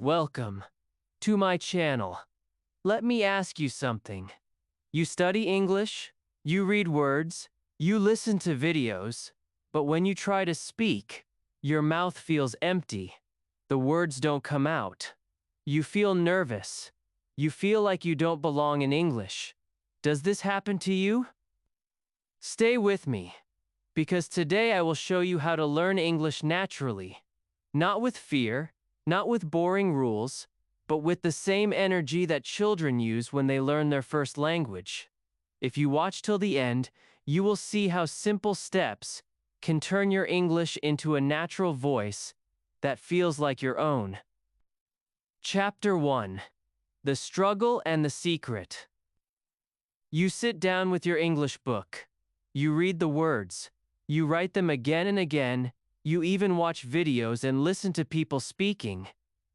Welcome to my channel. Let me ask you something. You study English, you read words, you listen to videos, but when you try to speak, your mouth feels empty. The words don't come out. You feel nervous. You feel like you don't belong in English. Does this happen to you? Stay with me, because today I will show you how to learn English naturally. Not with fear, not with boring rules, but with the same energy that children use when they learn their first language. If you watch till the end, you will see how simple steps can turn your English into a natural voice that feels like your own. Chapter 1. The Struggle and the Secret. You sit down with your English book. You read the words. You write them again and again. You even watch videos and listen to people speaking.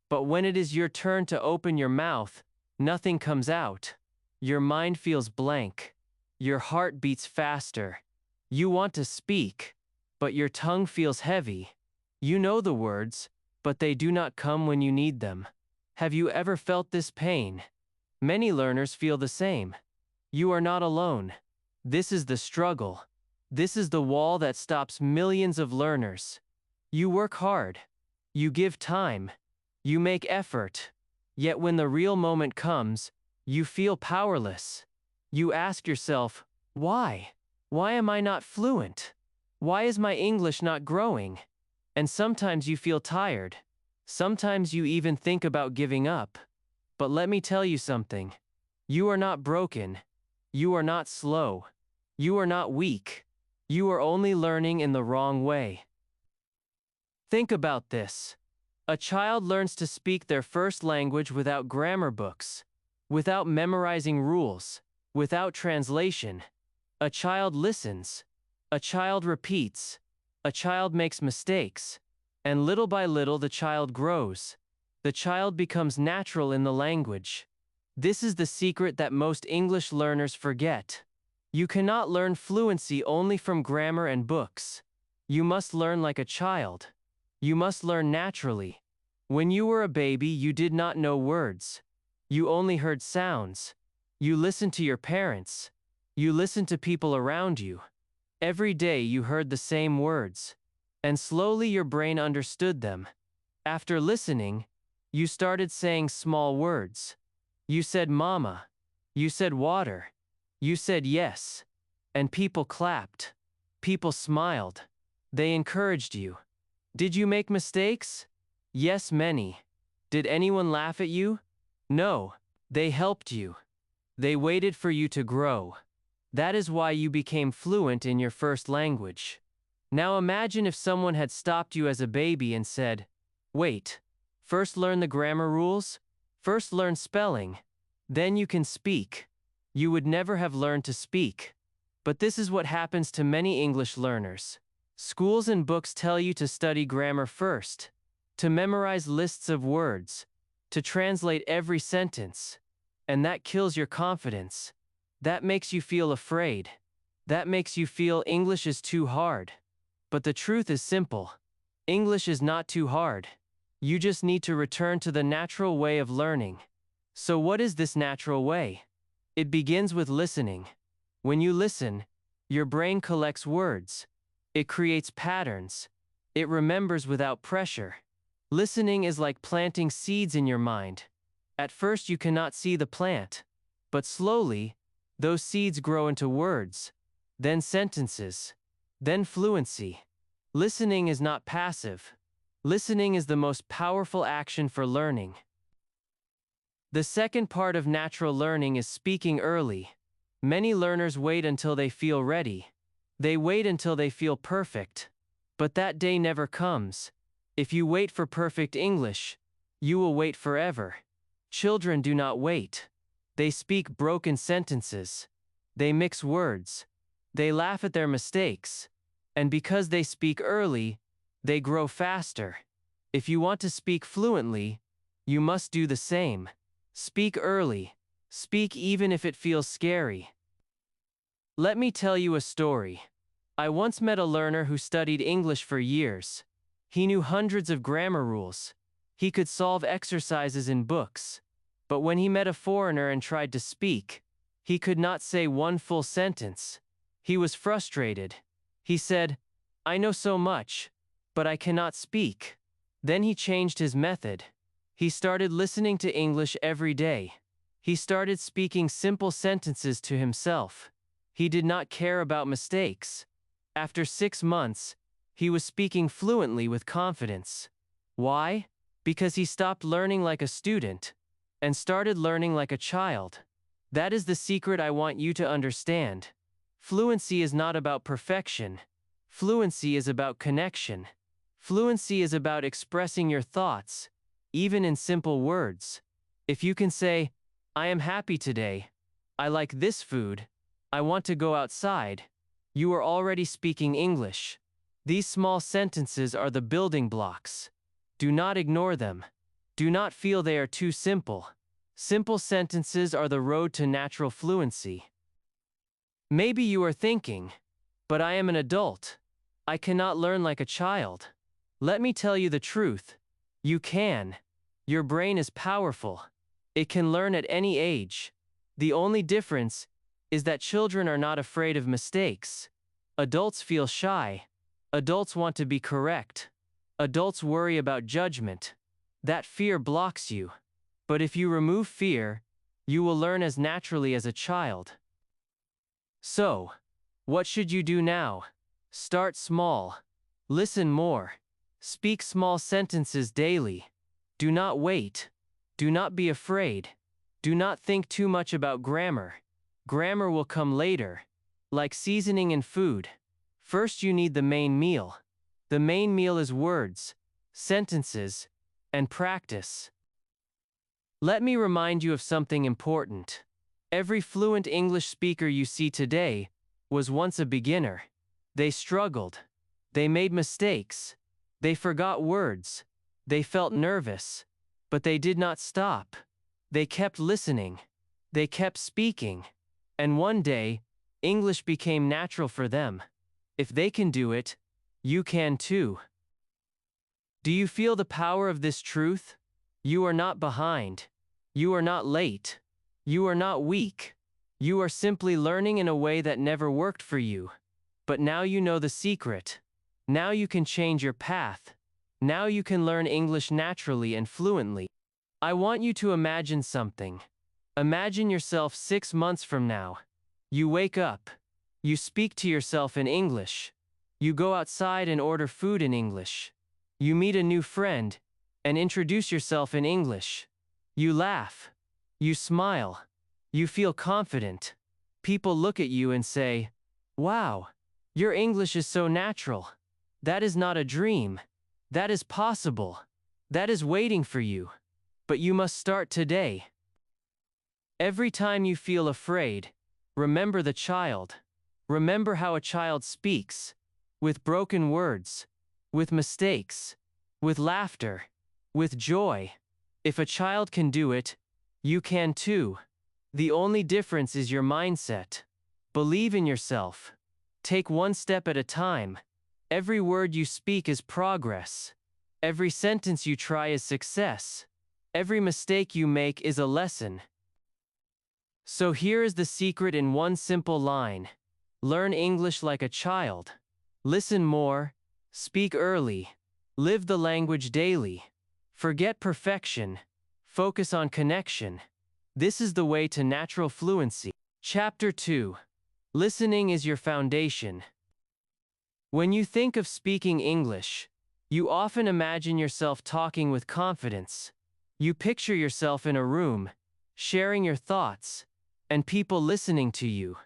But when it is your turn to open your mouth, nothing comes out. Your mind feels blank. Your heart beats faster. You want to speak, but your tongue feels heavy. You know the words, but they do not come when you need them. Have you ever felt this pain? Many learners feel the same. You are not alone. This is the struggle. This is the wall that stops millions of learners. You work hard. You give time. You make effort. Yet when the real moment comes, you feel powerless. You ask yourself, why? Why am I not fluent? Why is my English not growing? And sometimes you feel tired. Sometimes you even think about giving up. But let me tell you something. You are not broken. You are not slow. You are not weak. You are only learning in the wrong way. Think about this. A child learns to speak their first language without grammar books, without memorizing rules, without translation. A child listens. A child repeats. A child makes mistakes. And little by little the child grows. The child becomes natural in the language. This is the secret that most English learners forget. You cannot learn fluency only from grammar and books. You must learn like a child. You must learn naturally. When you were a baby, you did not know words. You only heard sounds. You listened to your parents. You listened to people around you. Every day you heard the same words. And slowly your brain understood them. After listening, you started saying small words. You said mama. You said water. You said yes. And people clapped. People smiled. They encouraged you. Did you make mistakes? Yes, many. Did anyone laugh at you? No. They helped you. They waited for you to grow. That is why you became fluent in your first language. Now imagine if someone had stopped you as a baby and said, wait, first learn the grammar rules, first learn spelling, then you can speak. You would never have learned to speak. But this is what happens to many English learners. Schools and books tell you to study grammar first, to memorize lists of words, to translate every sentence. And that kills your confidence. That makes you feel afraid. That makes you feel English is too hard. But the truth is simple. English is not too hard. You just need to return to the natural way of learning. So what is this natural way? It begins with listening. When you listen, your brain collects words. It creates patterns. It remembers without pressure. Listening is like planting seeds in your mind. At first you cannot see the plant, but slowly, those seeds grow into words, then sentences, then fluency. Listening is not passive. Listening is the most powerful action for learning. The second part of natural learning is speaking early. Many learners wait until they feel ready. They wait until they feel perfect. But that day never comes. If you wait for perfect English, you will wait forever. Children do not wait. They speak broken sentences. They mix words. They laugh at their mistakes. And because they speak early, they grow faster. If you want to speak fluently, you must do the same. Speak early. Speak even if it feels scary. Let me tell you a story. I once met a learner who studied English for years. He knew hundreds of grammar rules. He could solve exercises in books. But when he met a foreigner and tried to speak, he could not say one full sentence. He was frustrated. He said, "I know so much, but I cannot speak." Then he changed his method. He started listening to English every day. He started speaking simple sentences to himself. He did not care about mistakes. After 6 months, he was speaking fluently with confidence. Why? Because he stopped learning like a student and started learning like a child. That is the secret I want you to understand. Fluency is not about perfection. Fluency is about connection. Fluency is about expressing your thoughts, even in simple words. If you can say, "I am happy today," "I like this food," "I want to go outside," you are already speaking English. These small sentences are the building blocks. Do not ignore them. Do not feel they are too simple. Simple sentences are the road to natural fluency. Maybe you are thinking, "But I am an adult. I cannot learn like a child." Let me tell you the truth. You can. Your brain is powerful. It can learn at any age. The only difference is that children are not afraid of mistakes. Adults feel shy. Adults want to be correct. Adults worry about judgment. That fear blocks you. But if you remove fear, you will learn as naturally as a child. So, what should you do now? Start small. Listen more. Speak small sentences daily. Do not wait. Do not be afraid. Do not think too much about grammar. Grammar will come later. Like seasoning in food. First you need the main meal. The main meal is words, sentences, and practice. Let me remind you of something important. Every fluent English speaker you see today was once a beginner. They struggled. They made mistakes. They forgot words. They felt nervous. But they did not stop. They kept listening. They kept speaking. And one day, English became natural for them. If they can do it, you can too. Do you feel the power of this truth? You are not behind. You are not late. You are not weak. You are simply learning in a way that never worked for you. But now you know the secret. Now you can change your path. Now you can learn English naturally and fluently. I want you to imagine something. Imagine yourself 6 months from now. You wake up. You speak to yourself in English. You go outside and order food in English. You meet a new friend and introduce yourself in English. You laugh. You smile. You feel confident. People look at you and say, "Wow, your English is so natural. That is not a dream. That is possible. That is waiting for you. But you must start today." Every time you feel afraid, remember the child. Remember how a child speaks, with broken words, with mistakes, with laughter, with joy. If a child can do it, you can too. The only difference is your mindset. Believe in yourself. Take one step at a time. Every word you speak is progress. Every sentence you try is success. Every mistake you make is a lesson. So here is the secret in one simple line. Learn English like a child. Listen more. Speak early. Live the language daily. Forget perfection. Focus on connection. This is the way to natural fluency. Chapter 2. Listening is your foundation. When you think of speaking English, you often imagine yourself talking with confidence. You picture yourself in a room, sharing your thoughts, and people listening to you.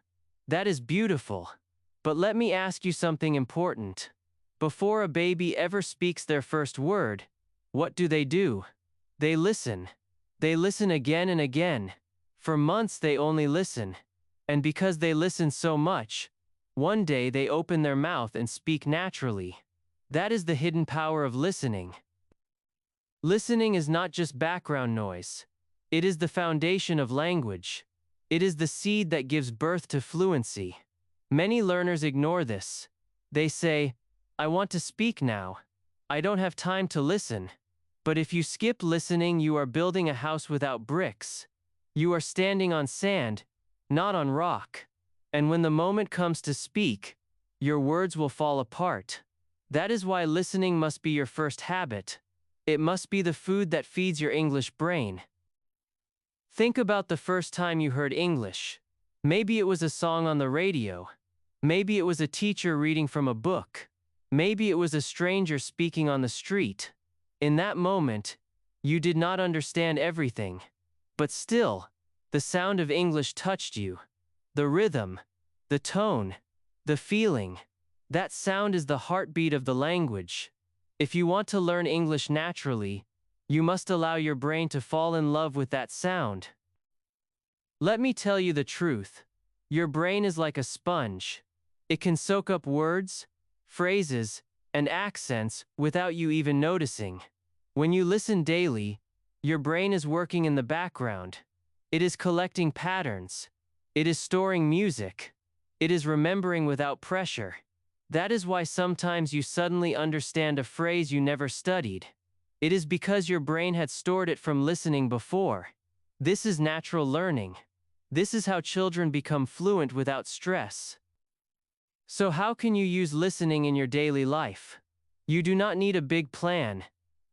That is beautiful. But let me ask you something important. Before a baby ever speaks their first word, what do? They listen. They listen again and again. For months they only listen. And because they listen so much, one day they open their mouth and speak naturally. That is the hidden power of listening. Listening is not just background noise. It is the foundation of language. It is the seed that gives birth to fluency. Many learners ignore this. They say, "I want to speak now. I don't have time to listen." But if you skip listening, you are building a house without bricks. You are standing on sand, not on rock. And when the moment comes to speak, your words will fall apart. That is why listening must be your first habit. It must be the food that feeds your English brain. Think about the first time you heard English. Maybe it was a song on the radio. Maybe it was a teacher reading from a book. Maybe it was a stranger speaking on the street. In that moment, you did not understand everything. But still, the sound of English touched you. The rhythm, the tone, the feeling. That sound is the heartbeat of the language. If you want to learn English naturally, you must allow your brain to fall in love with that sound. Let me tell you the truth. Your brain is like a sponge. It can soak up words, phrases, and accents without you even noticing. When you listen daily, your brain is working in the background. It is collecting patterns. It is storing music. It is remembering without pressure. That is why sometimes you suddenly understand a phrase you never studied. It is because your brain had stored it from listening before. This is natural learning. This is how children become fluent without stress. So how can you use listening in your daily life? You do not need a big plan.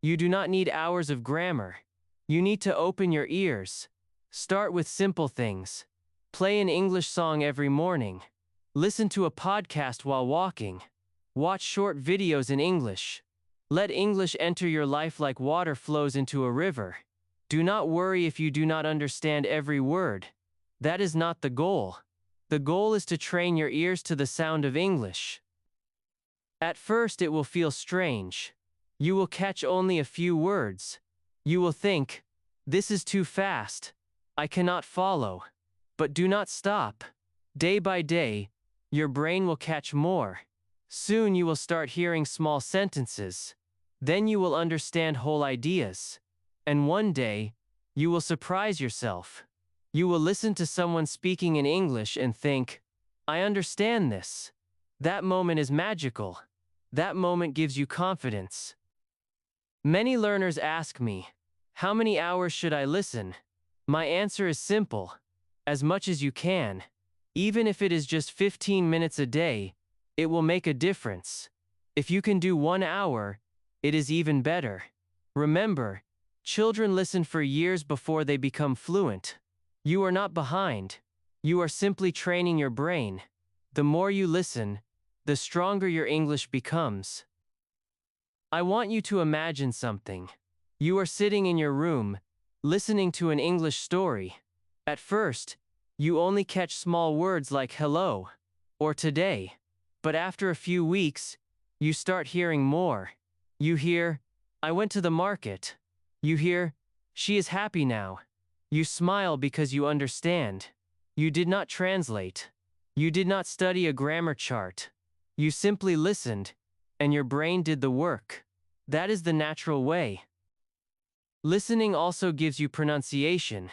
You do not need hours of grammar. You need to open your ears. Start with simple things. Play an English song every morning. Listen to a podcast while walking. Watch short videos in English. Let English enter your life like water flows into a river. Do not worry if you do not understand every word. That is not the goal. The goal is to train your ears to the sound of English. At first it will feel strange. You will catch only a few words. You will think, this is too fast. I cannot follow. But do not stop. Day by day, your brain will catch more. Soon you will start hearing small sentences. Then you will understand whole ideas. And one day, you will surprise yourself. You will listen to someone speaking in English and think, I understand this. That moment is magical. That moment gives you confidence. Many learners ask me, how many hours should I listen? My answer is simple. As much as you can. Even if it is just 15 minutes a day, it will make a difference. If you can do 1 hour, it is even better. Remember, children listen for years before they become fluent. You are not behind. You are simply training your brain. The more you listen, the stronger your English becomes. I want you to imagine something. You are sitting in your room, listening to an English story. At first, you only catch small words like hello or today. But after a few weeks, you start hearing more. You hear, I went to the market. You hear, she is happy now. You smile because you understand. You did not translate. You did not study a grammar chart. You simply listened, and your brain did the work. That is the natural way. Listening also gives you pronunciation.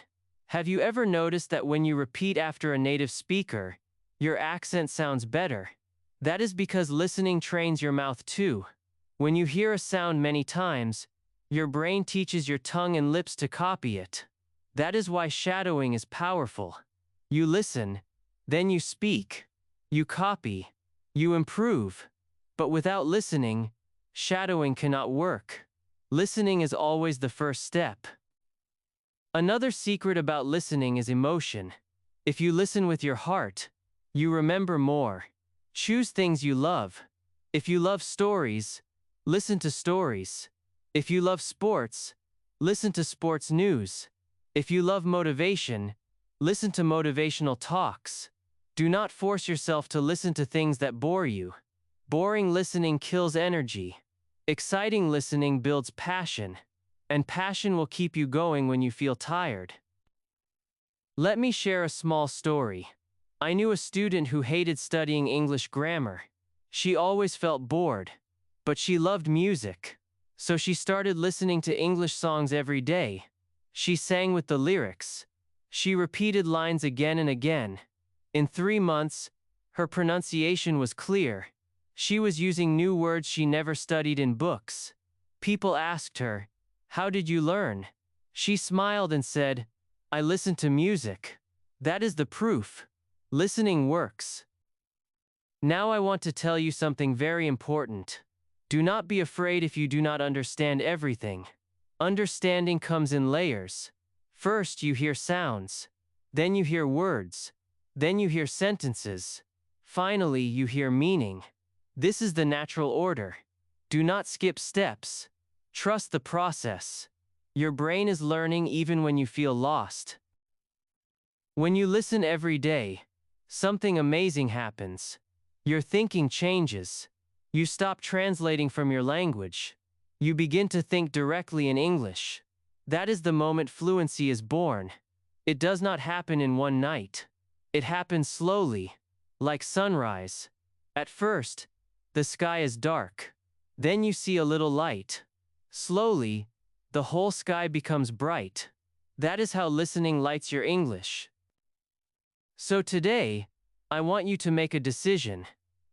Have you ever noticed that when you repeat after a native speaker, your accent sounds better? That is because listening trains your mouth too. When you hear a sound many times, your brain teaches your tongue and lips to copy it. That is why shadowing is powerful. You listen, then you speak. You copy. You improve. But without listening, shadowing cannot work. Listening is always the first step. Another secret about listening is emotion. If you listen with your heart, you remember more. Choose things you love. If you love stories, listen to stories. If you love sports, listen to sports news. If you love motivation, listen to motivational talks. Do not force yourself to listen to things that bore you. Boring listening kills energy. Exciting listening builds passion. And passion will keep you going when you feel tired. Let me share a small story. I knew a student who hated studying English grammar. She always felt bored. But she loved music. So she started listening to English songs every day. She sang with the lyrics. She repeated lines again and again. In 3 months, her pronunciation was clear. She was using new words she never studied in books. People asked her, How did you learn? She smiled and said, I listened to music. That is the proof. Listening works. Now I want to tell you something very important. Do not be afraid if you do not understand everything. Understanding comes in layers. First you hear sounds. Then you hear words. Then you hear sentences. Finally you hear meaning. This is the natural order. Do not skip steps. Trust the process. Your brain is learning even when you feel lost. When you listen every day, something amazing happens. Your thinking changes. You stop translating from your language. You begin to think directly in English. That is the moment fluency is born. It does not happen in one night. It happens slowly, like sunrise. At first, the sky is dark. Then you see a little light. Slowly, the whole sky becomes bright. That is how listening lights your English. So today, I want you to make a decision.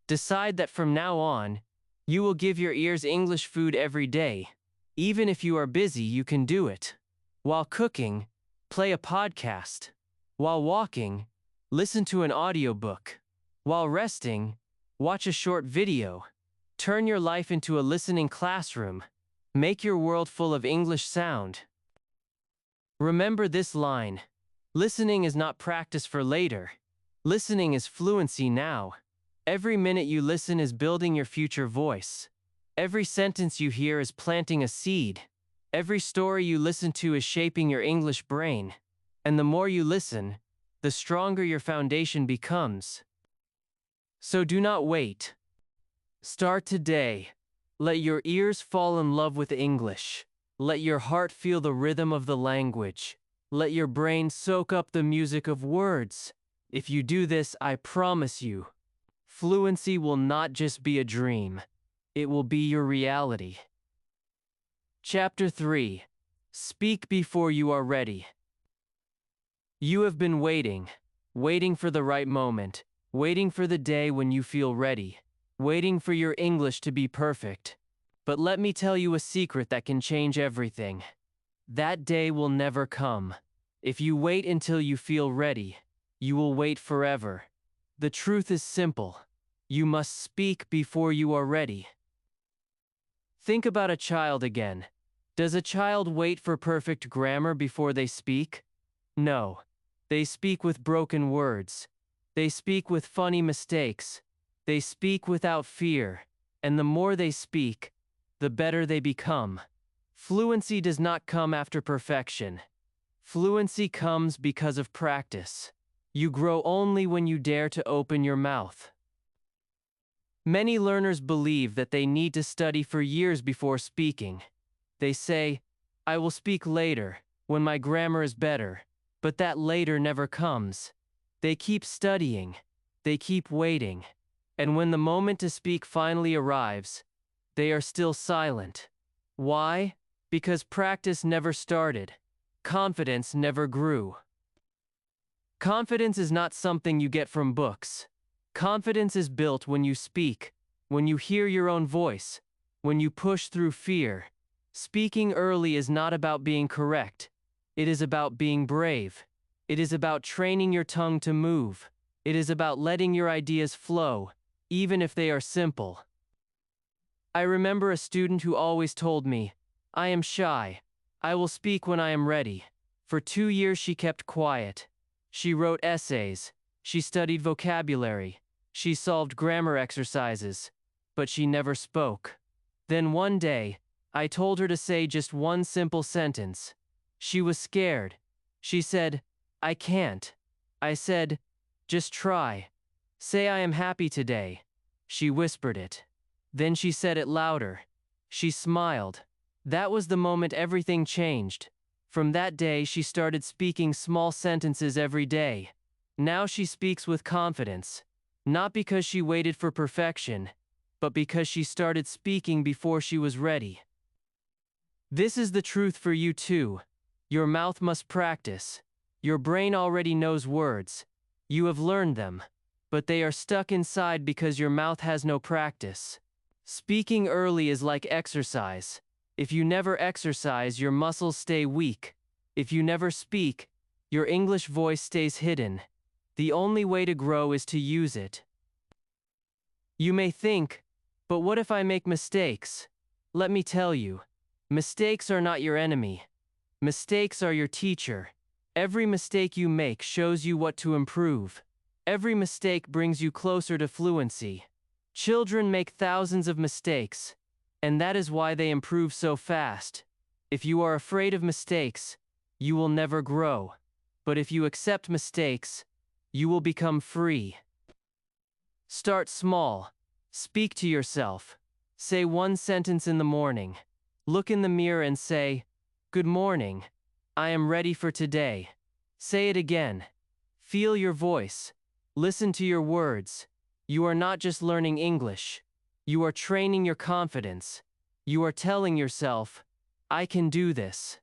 Decide that from now on, you will give your ears English food every day. Even if you are busy, you can do it. While cooking, play a podcast. While walking, listen to an audiobook. While resting, watch a short video. Turn your life into a listening classroom. Make your world full of English sound. Remember this line. Listening is not practice for later. Listening is fluency now. Every minute you listen is building your future voice. Every sentence you hear is planting a seed. Every story you listen to is shaping your English brain. And the more you listen, the stronger your foundation becomes. So do not wait. Start today. Let your ears fall in love with English. Let your heart feel the rhythm of the language. Let your brain soak up the music of words. If you do this, I promise you, fluency will not just be a dream. It will be your reality. Chapter 3. Speak before you are ready. You have been waiting for the right moment, waiting for the day when you feel ready, waiting for your English to be perfect. But let me tell you a secret that can change everything. That day will never come. If you wait until you feel ready, you will wait forever. The truth is simple. You must speak before you are ready. Think about a child again. Does a child wait for perfect grammar before they speak? No. They speak with broken words. They speak with funny mistakes. They speak without fear. And the more they speak, the better they become. Fluency does not come after perfection. Fluency comes because of practice. You grow only when you dare to open your mouth. Many learners believe that they need to study for years before speaking. They say, I will speak later, when my grammar is better, but that later never comes. They keep studying. They keep waiting. And when the moment to speak finally arrives, they are still silent. Why? Because practice never started. Confidence never grew. Confidence is not something you get from books. Confidence is built when you speak, when you hear your own voice, when you push through fear. Speaking early is not about being correct. It is about being brave. It is about training your tongue to move. It is about letting your ideas flow, even if they are simple. I remember a student who always told me, I am shy. I will speak when I am ready. For 2 years she kept quiet. She wrote essays. She studied vocabulary. She solved grammar exercises. But she never spoke. Then one day, I told her to say just one simple sentence. She was scared. She said, I can't. I said, just try. Say I am happy today. She whispered it. Then she said it louder. She smiled. That was the moment everything changed. From that day, she started speaking small sentences every day. Now she speaks with confidence. Not because she waited for perfection, but because she started speaking before she was ready. This is the truth for you too. Your mouth must practice. Your brain already knows words. You have learned them, but they are stuck inside because your mouth has no practice. Speaking early is like exercise. If you never exercise, your muscles stay weak. If you never speak, your English voice stays hidden. The only way to grow is to use it. You may think, but what if I make mistakes? Let me tell you, mistakes are not your enemy. Mistakes are your teacher. Every mistake you make shows you what to improve. Every mistake brings you closer to fluency. Children make thousands of mistakes, and that is why they improve so fast. If you are afraid of mistakes, you will never grow. But if you accept mistakes, you will become free. Start small. Speak to yourself. Say one sentence in the morning. Look in the mirror and say, "Good morning. I am ready for today." Say it again. Feel your voice. Listen to your words. You are not just learning English. You are training your confidence. You are telling yourself, "I can do this."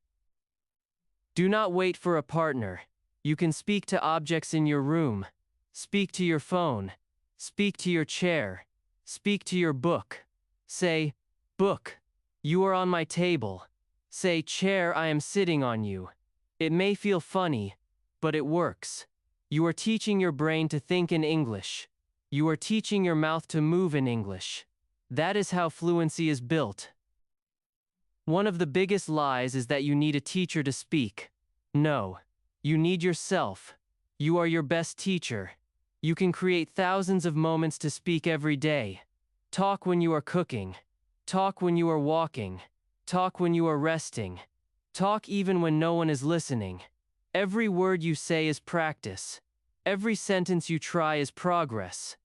Do not wait for a partner. You can speak to objects in your room. Speak to your phone. Speak to your chair. Speak to your book. Say, "Book, you are on my table." Say, "Chair, I am sitting on you." It may feel funny, but it works. You are teaching your brain to think in English. You are teaching your mouth to move in English. That is how fluency is built. One of the biggest lies is that you need a teacher to speak. No, you need yourself. You are your best teacher. You can create thousands of moments to speak every day. Talk when you are cooking. Talk when you are walking. Talk when you are resting. Talk even when no one is listening. Every word you say is practice. Every sentence you try is progress.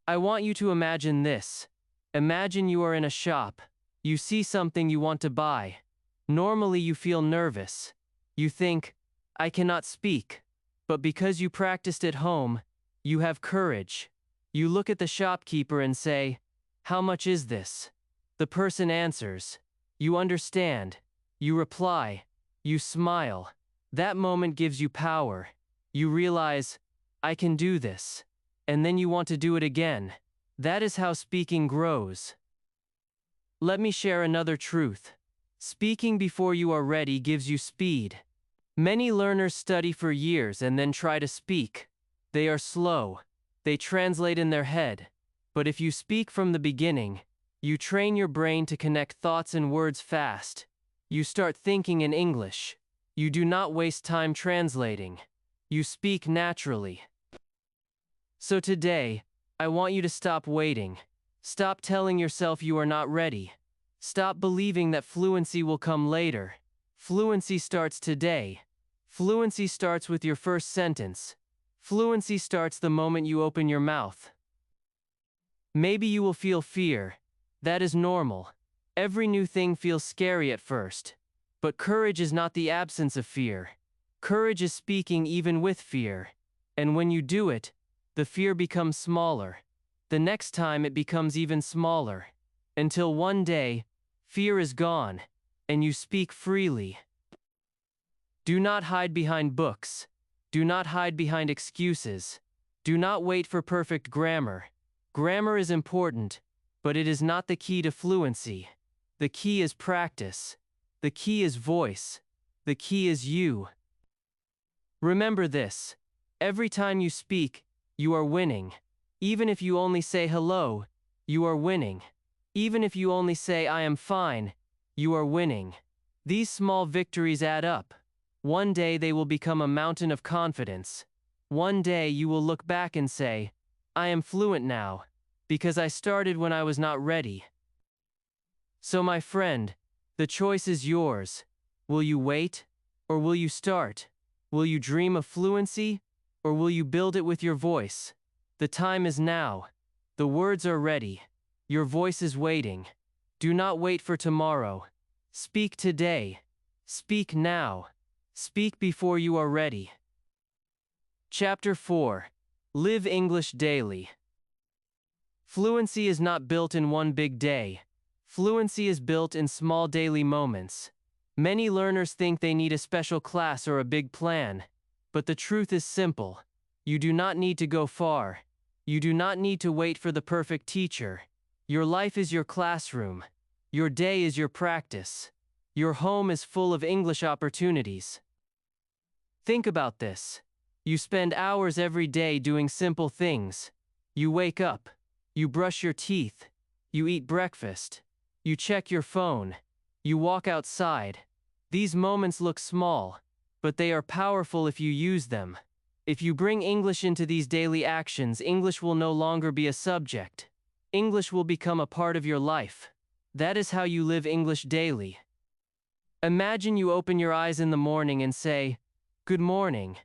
I want you to imagine this. Imagine you are in a shop. You see something you want to buy. Normally you feel nervous. You think, "I cannot speak." But because you practiced at home, you have courage. You look at the shopkeeper and say, "How much is this?" The person answers. You understand. You reply. You smile. That moment gives you power. You realize, "I can do this." And then you want to do it again. That is how speaking grows. Let me share another truth. Speaking before you are ready gives you speed. Many learners study for years and then try to speak. They are slow. They translate in their head. But if you speak from the beginning, you train your brain to connect thoughts and words fast. You start thinking in English. You do not waste time translating. You speak naturally. So today, I want you to stop waiting. Stop telling yourself you are not ready. Stop believing that fluency will come later. Fluency starts today. Fluency starts with your first sentence. Fluency starts the moment you open your mouth. Maybe you will feel fear. That is normal. Every new thing feels scary at first. But courage is not the absence of fear. Courage is speaking even with fear. And when you do it, the fear becomes smaller. The next time it becomes even smaller. Until one day, fear is gone, and you speak freely. Do not hide behind books. Do not hide behind excuses. Do not wait for perfect grammar. Grammar is important, but it is not the key to fluency. The key is practice. The key is voice. The key is you. Remember this. Every time you speak, you are winning. Even if you only say hello, you are winning. Even if you only say "I am fine," you are winning. These small victories add up. One day they will become a mountain of confidence. One day you will look back and say, "I am fluent now, because I started when I was not ready." So my friend, the choice is yours. Will you wait, or will you start? Will you dream of fluency, or will you build it with your voice? The time is now. The words are ready. Your voice is waiting. Do not wait for tomorrow. Speak today. Speak now. Speak before you are ready. Chapter 4. Live English Daily. Fluency is not built in one big day. Fluency is built in small daily moments. Many learners think they need a special class or a big plan. But the truth is simple. You do not need to go far. You do not need to wait for the perfect teacher. Your life is your classroom. Your day is your practice. Your home is full of English opportunities. Think about this. You spend hours every day doing simple things. You wake up. You brush your teeth. You eat breakfast. You check your phone. You walk outside. These moments look small, but they are powerful if you use them. If you bring English into these daily actions, English will no longer be a subject. English will become a part of your life. That is how you live English daily. Imagine you open your eyes in the morning and say, "Good morning.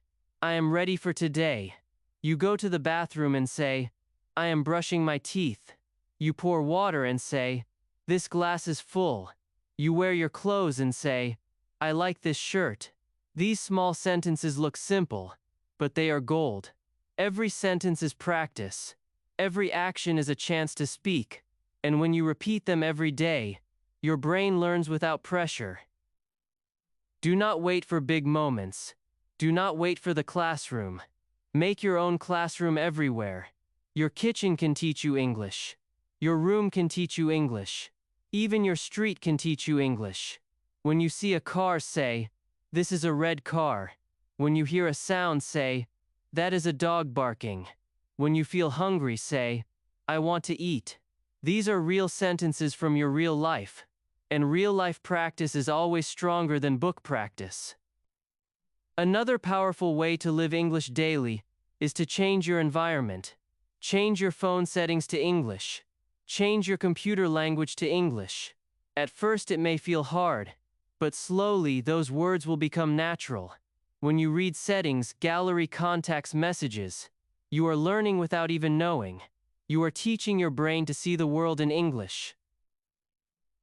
I am ready for today." You go to the bathroom and say, "I am brushing my teeth." You pour water and say, "This glass is full." You wear your clothes and say, "I like this shirt." These small sentences look simple, but they are gold. Every sentence is practice. Every action is a chance to speak. And when you repeat them every day, your brain learns without pressure. Do not wait for big moments. Do not wait for the classroom. Make your own classroom everywhere. Your kitchen can teach you English. Your room can teach you English. Even your street can teach you English. When you see a car, say, "This is a red car." When you hear a sound, say, "That is a dog barking." When you feel hungry, say, "I want to eat." These are real sentences from your real life. And real-life practice is always stronger than book practice. Another powerful way to live English daily is to change your environment. Change your phone settings to English. Change your computer language to English. At first it may feel hard, but slowly those words will become natural. When you read settings, gallery, contacts, messages, you are learning without even knowing. You are teaching your brain to see the world in English.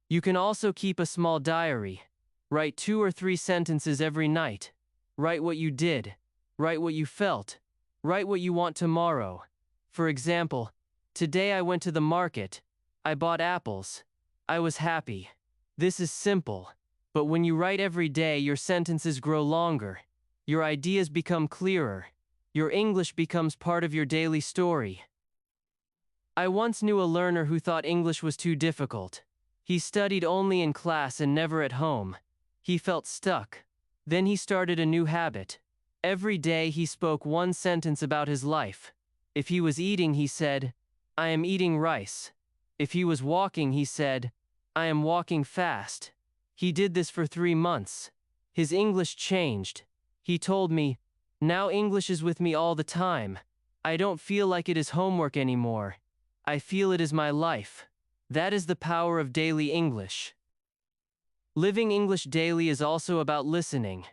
You can also keep a small diary. Write 2 or 3 sentences every night. Write what you did. Write what you felt. Write what you want tomorrow. For example, today I went to the market. I bought apples. I was happy. This is simple. But when you write every day, your sentences grow longer. Your ideas become clearer. Your English becomes part of your daily story. I once knew a learner who thought English was too difficult. He studied only in class and never at home. He felt stuck. Then he started a new habit. Every day he spoke one sentence about his life. If he was eating, he said, "I am eating rice." If he was walking, he said, "I am walking fast." He did this for 3 months. His English changed. He told me, "Now English is with me all the time. I don't feel like it is homework anymore. I feel it is my life." That is the power of daily English. Living English daily is also about listening.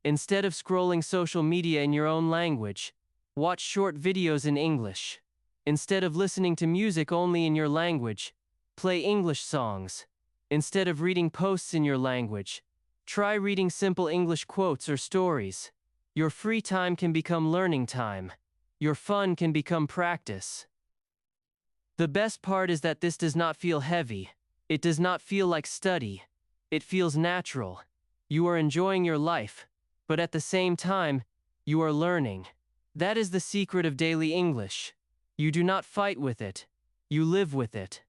Instead of scrolling social media in your own language, watch short videos in English. Instead of listening to music only in your language, play English songs. Instead of reading posts in your language, try reading simple English quotes or stories. Your free time can become learning time. Your fun can become practice. The best part is that this does not feel heavy. It does not feel like study. It feels natural. You are enjoying your life, but at the same time, you are learning. That is the secret of daily English. You do not fight with it. You live with it.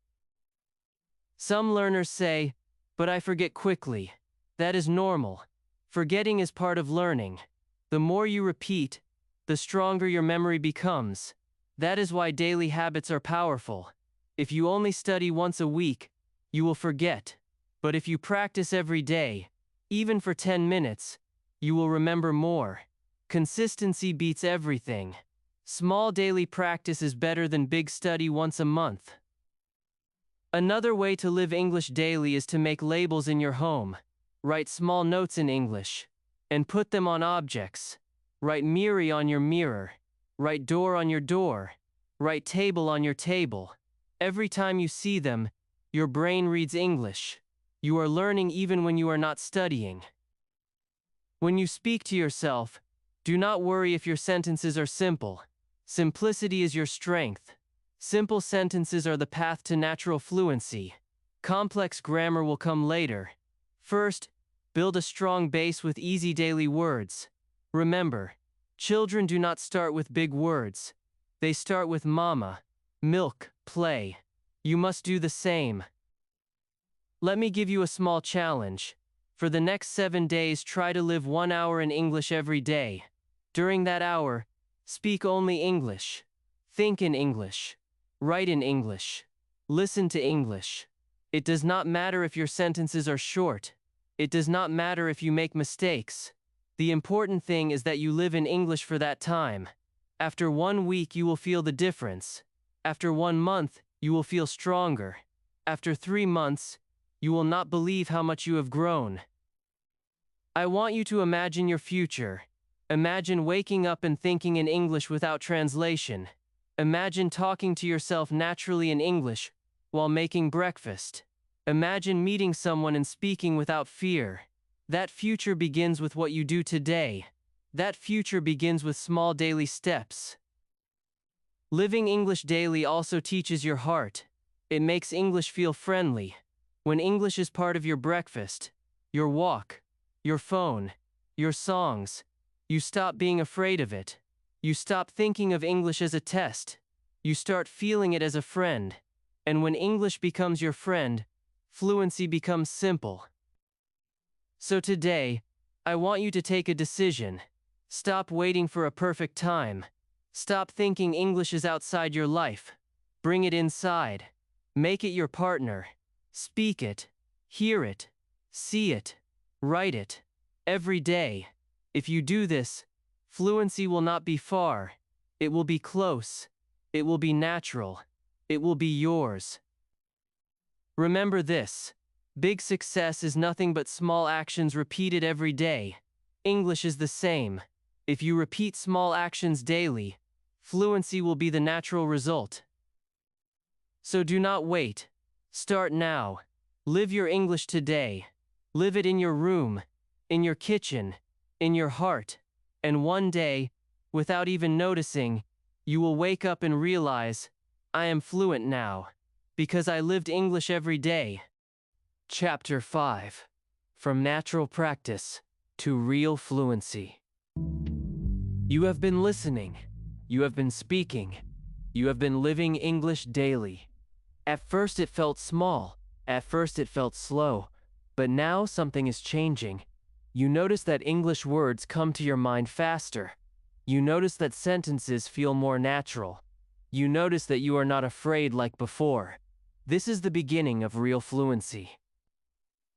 Some learners say, "But I forget quickly." That is normal. Forgetting is part of learning. The more you repeat, the stronger your memory becomes. That is why daily habits are powerful. If you only study once a week, you will forget. But if you practice every day, even for 10 minutes, you will remember more. Consistency beats everything. Small daily practice is better than big study once a month. Another way to live English daily is to make labels in your home. Write small notes in English and put them on objects. Write mirror on your mirror. Write door on your door. Write table on your table. Every time you see them, your brain reads English. You are learning even when you are not studying. When you speak to yourself, do not worry if your sentences are simple. Simplicity is your strength. Simple sentences are the path to natural fluency. Complex grammar will come later. First, build a strong base with easy daily words. Remember, children do not start with big words. They start with mama, milk, play. You must do the same. Let me give you a small challenge. For the next 7 days, try to live 1 hour in English every day. During that hour, speak only English. Think in English. Write in English. Listen to English. It does not matter if your sentences are short. It does not matter if you make mistakes. The important thing is that you live in English for that time. After 1 week, you will feel the difference. After 1 month, you will feel stronger. After 3 months, you will not believe how much you have grown. I want you to imagine your future. Imagine waking up and thinking in English without translation. Imagine talking to yourself naturally in English while making breakfast. Imagine meeting someone and speaking without fear. That future begins with what you do today. That future begins with small daily steps. Living English daily also teaches your heart. It makes English feel friendly. When English is part of your breakfast, your walk, your phone, your songs, you stop being afraid of it. You stop thinking of English as a test. You start feeling it as a friend. And when English becomes your friend, fluency becomes simple. So today, I want you to take a decision. Stop waiting for a perfect time. Stop thinking English is outside your life. Bring it inside. Make it your partner. Speak it. Hear it. See it. Write it. Every day. If you do this, fluency will not be far. It will be close. It will be natural. It will be yours. Remember this. Big success is nothing but small actions repeated every day. English is the same. If you repeat small actions daily, fluency will be the natural result. So do not wait. Start now. Live your English today. Live it in your room, in your kitchen, in your heart. And one day, without even noticing, you will wake up and realize, I am fluent now, because I lived English every day. Chapter 5. From Natural Practice to Real Fluency. You have been listening. You have been speaking. You have been living English daily. At first it felt small. At first it felt slow. But now something is changing. You notice that English words come to your mind faster. You notice that sentences feel more natural. You notice that you are not afraid like before. This is the beginning of real fluency.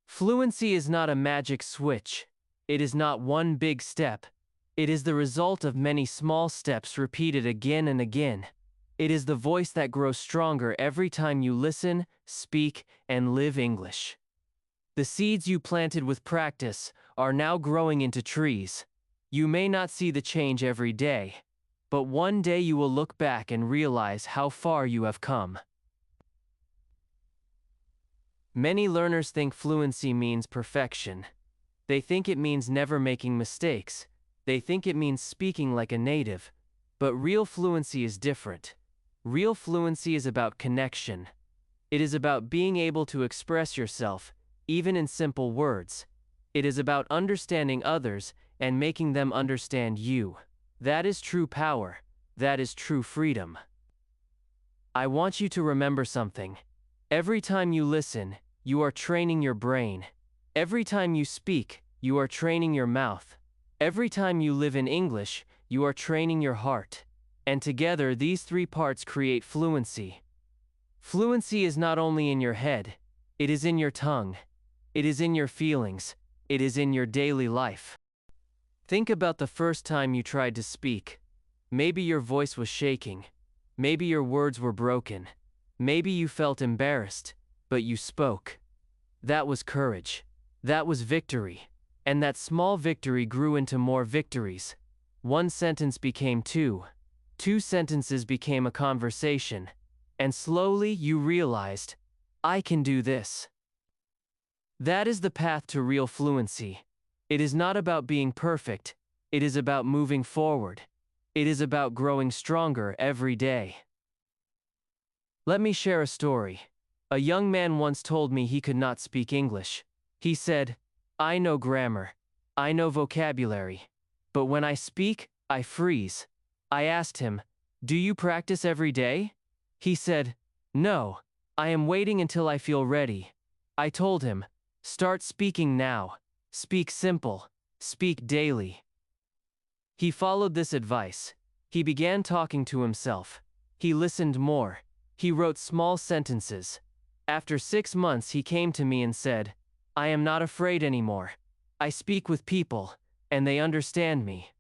Fluency is not a magic switch. It is not one big step. It is the result of many small steps repeated again and again. It is the voice that grows stronger every time you listen, speak, and live English. The seeds you planted with practice are now growing into trees. You may not see the change every day, but one day you will look back and realize how far you have come. Many learners think fluency means perfection. They think it means never making mistakes. They think it means speaking like a native. But real fluency is different. Real fluency is about connection. It is about being able to express yourself, even in simple words. It is about understanding others and making them understand you. That is true power. That is true freedom. I want you to remember something. Every time you listen, you are training your brain. Every time you speak, you are training your mouth. Every time you live in English, you are training your heart. And together, these three parts create fluency. Fluency is not only in your head, it is in your tongue. It is in your feelings. It is in your daily life. Think about the first time you tried to speak. Maybe your voice was shaking. Maybe your words were broken. Maybe you felt embarrassed, but you spoke. That was courage. That was victory. And that small victory grew into more victories. One sentence became two. Two sentences became a conversation. And slowly you realized, I can do this. That is the path to real fluency. It is not about being perfect. It is about moving forward. It is about growing stronger every day. Let me share a story. A young man once told me he could not speak English. He said, I know grammar. I know vocabulary. But when I speak, I freeze. I asked him, do you practice every day? He said, no, I am waiting until I feel ready. I told him, start speaking now. Speak simple. Speak daily. He followed this advice. He began talking to himself. He listened more. He wrote small sentences. After 6 months, he came to me and said, I am not afraid anymore. I speak with people, and they understand me.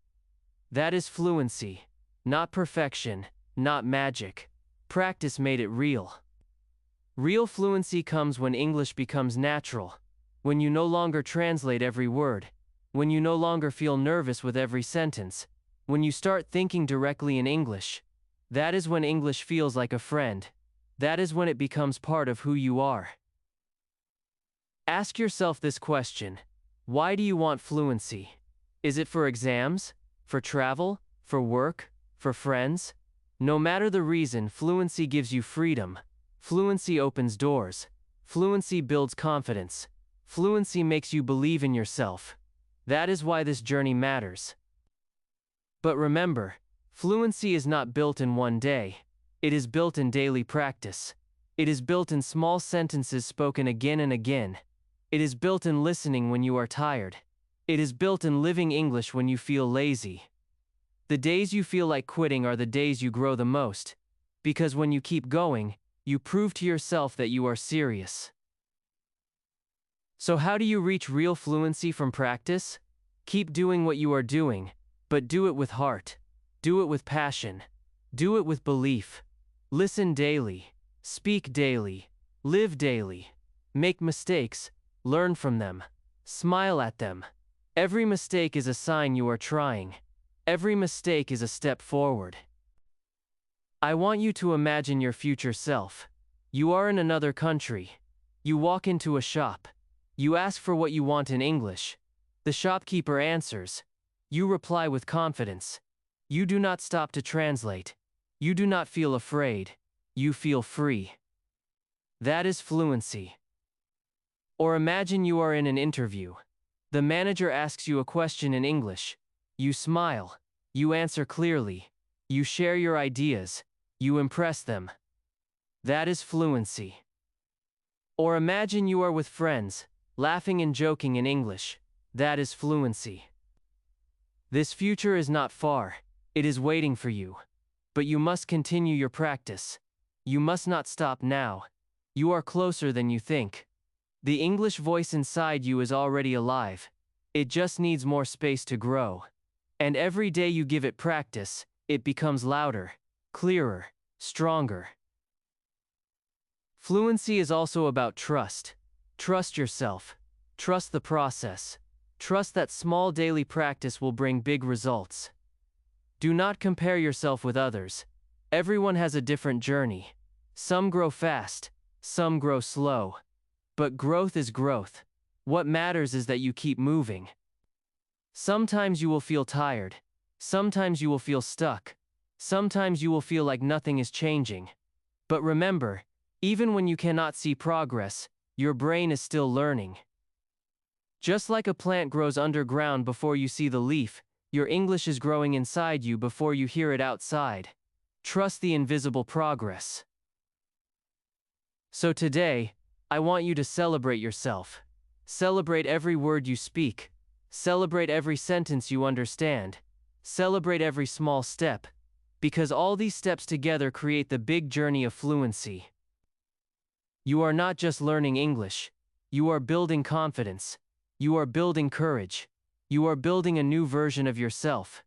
That is fluency. Not perfection, not magic. Practice made it real. Real fluency comes when English becomes natural, when you no longer translate every word, when you no longer feel nervous with every sentence, when you start thinking directly in English. That is when English feels like a friend. That is when it becomes part of who you are. Ask yourself this question: why do you want fluency? Is it for exams? For travel? For work? For friends? No matter the reason, fluency gives you freedom. Fluency opens doors. Fluency builds confidence. Fluency makes you believe in yourself. That is why this journey matters. But remember, fluency is not built in one day. It is built in daily practice. It is built in small sentences spoken again and again. It is built in listening when you are tired. It is built in living English when you feel lazy. The days you feel like quitting are the days you grow the most, because when you keep going, you prove to yourself that you are serious. So how do you reach real fluency from practice? Keep doing what you are doing, but do it with heart. Do it with passion. Do it with belief. Listen daily. Speak daily. Live daily. Make mistakes. Learn from them. Smile at them. Every mistake is a sign you are trying. Every mistake is a step forward. I want you to imagine your future self. You are in another country. You walk into a shop. You ask for what you want in English. The shopkeeper answers. You reply with confidence. You do not stop to translate. You do not feel afraid. You feel free. That is fluency. Or imagine you are in an interview. The manager asks you a question in English. You smile. You answer clearly. You share your ideas. You impress them. That is fluency. Or imagine you are with friends, laughing and joking in English. That is fluency. This future is not far. It is waiting for you. But you must continue your practice. You must not stop now. You are closer than you think. The English voice inside you is already alive. It just needs more space to grow. And every day you give it practice, it becomes louder, clearer, stronger. Fluency is also about trust. Trust yourself. Trust the process. Trust that small daily practice will bring big results. Do not compare yourself with others. Everyone has a different journey. Some grow fast, some grow slow. But growth is growth. What matters is that you keep moving. Sometimes you will feel tired. Sometimes you will feel stuck. Sometimes you will feel like nothing is changing. But remember, even when you cannot see progress, your brain is still learning. Just like a plant grows underground before you see the leaf, your English is growing inside you before you hear it outside. Trust the invisible progress. So today, I want you to celebrate yourself. Celebrate every word you speak. Celebrate every sentence you understand. Celebrate every small step, because all these steps together create the big journey of fluency. You are not just learning English. You are building confidence. You are building courage. You are building a new version of yourself.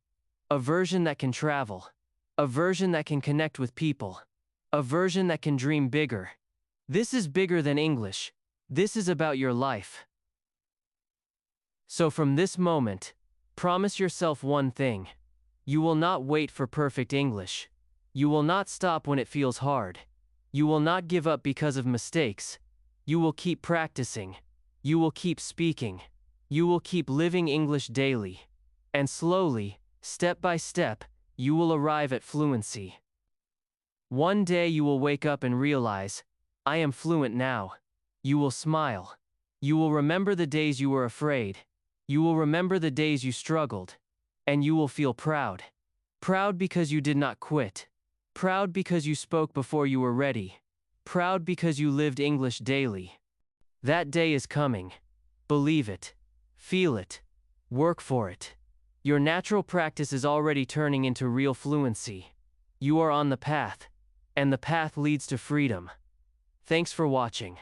A version that can travel. A version that can connect with people. A version that can dream bigger. This is bigger than English. This is about your life. So from this moment, promise yourself one thing. You will not wait for perfect English. You will not stop when it feels hard. You will not give up because of mistakes. You will keep practicing. You will keep speaking. You will keep living English daily. And slowly, step by step, you will arrive at fluency. One day you will wake up and realize, I am fluent now. You will smile. You will remember the days you were afraid. You will remember the days you struggled. And you will feel proud. Proud because you did not quit. Proud because you spoke before you were ready. Proud because you lived English daily. That day is coming. Believe it. Feel it. Work for it. Your natural practice is already turning into real fluency. You are on the path, and the path leads to freedom. Thanks for watching.